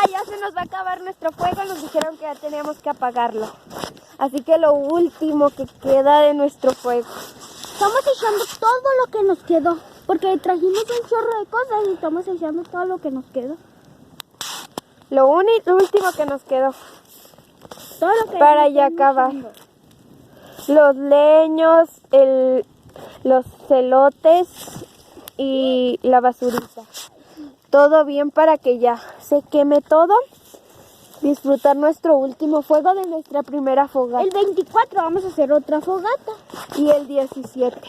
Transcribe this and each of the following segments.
que ya se nos va a acabar nuestro fuego, nos dijeron que ya teníamos que apagarlo. Así que lo último que queda de nuestro fuego. Estamos echando todo lo que nos quedó. Porque trajimos un chorro de cosas y estamos echando todo lo que nos quedó. Lo último que nos quedó. Todo lo que para ya acabar. echando. Los leños, los celotes y la basurita. Todo bien para que ya se queme todo. Disfrutar nuestro último fuego de nuestra primera fogata. El 24 vamos a hacer otra fogata. Y el 17.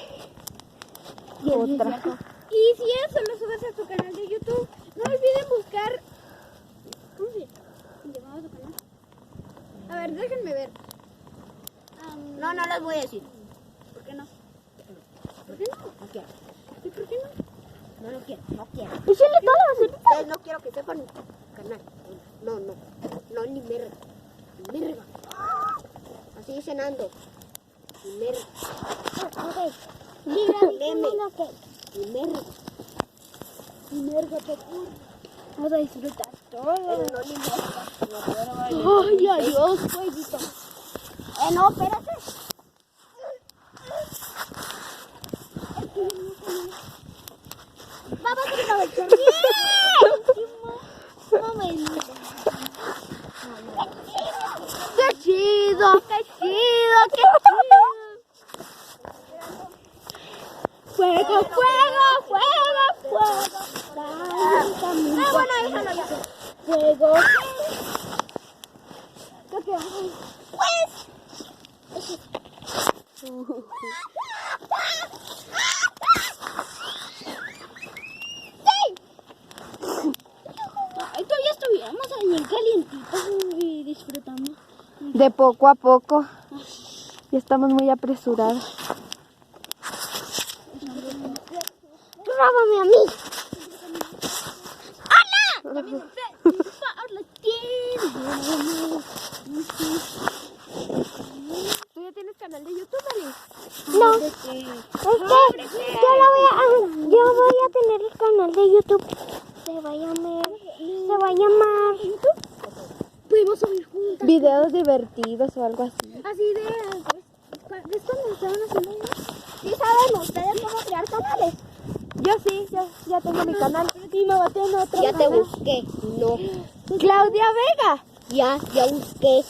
Y el Otra. 18. Y si eso lo subes a tu canal de YouTube, no olviden buscar. ¿Cómo se llama tu canal? A ver, déjenme ver. No las voy a decir. ¿Por qué no? ¿Por qué no? No quiero. ¿Y por qué no? No lo quiero. No quiero. Dile toda la basurita. Ustedes no quiero que sepan mi canal. No, ni merga. Ni merga. Así cenando. Ni merga. Ok. Díganme lo que. Ni merga. Ni merga, te juro. Vamos a disfrutar todo. Pero no ni merga. Ay, adiós, fueguito. No, espérate. Vamos a aprovechar bien. Momento. ¡Qué chido! ¡Qué chido! ¡Qué chido! ¡Fuego, fuego, fuego, fuego! Bueno, déjalo ya. ¡Fuego! ¿Qué quedamos? Ay, todavía estuviéramos ahí calientitos y disfrutando. De poco a poco. Ya estamos muy apresurados. ¡Grábame a mí! ¿Tú ya tienes canal de YouTube, Ali? No, es que yo voy a tener el canal de YouTube. Se va a llamar YouTube. Pudimos subir juntas. Videos divertidos o algo así. Así de ¿ves cuando estaban haciendo eso? ¿Sí saben ustedes cómo crear canales? Yo sí, ya tengo mi canal. Y me va a tener otro Ya te canal. busqué. No. Claudia Vega. Ya busqué.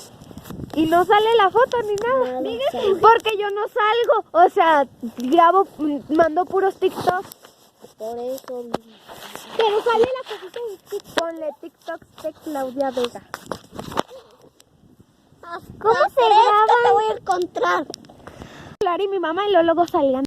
Y no sale la foto ni nada. Nada. Porque yo no salgo. O sea, grabo, mando puros TikToks. Por eso. Pero sale la cosita de TikTok. Ponle TikTok de Claudia Vega. ¿Cómo se graba? Te voy a encontrar. Claro, y mi mamá y luego salían.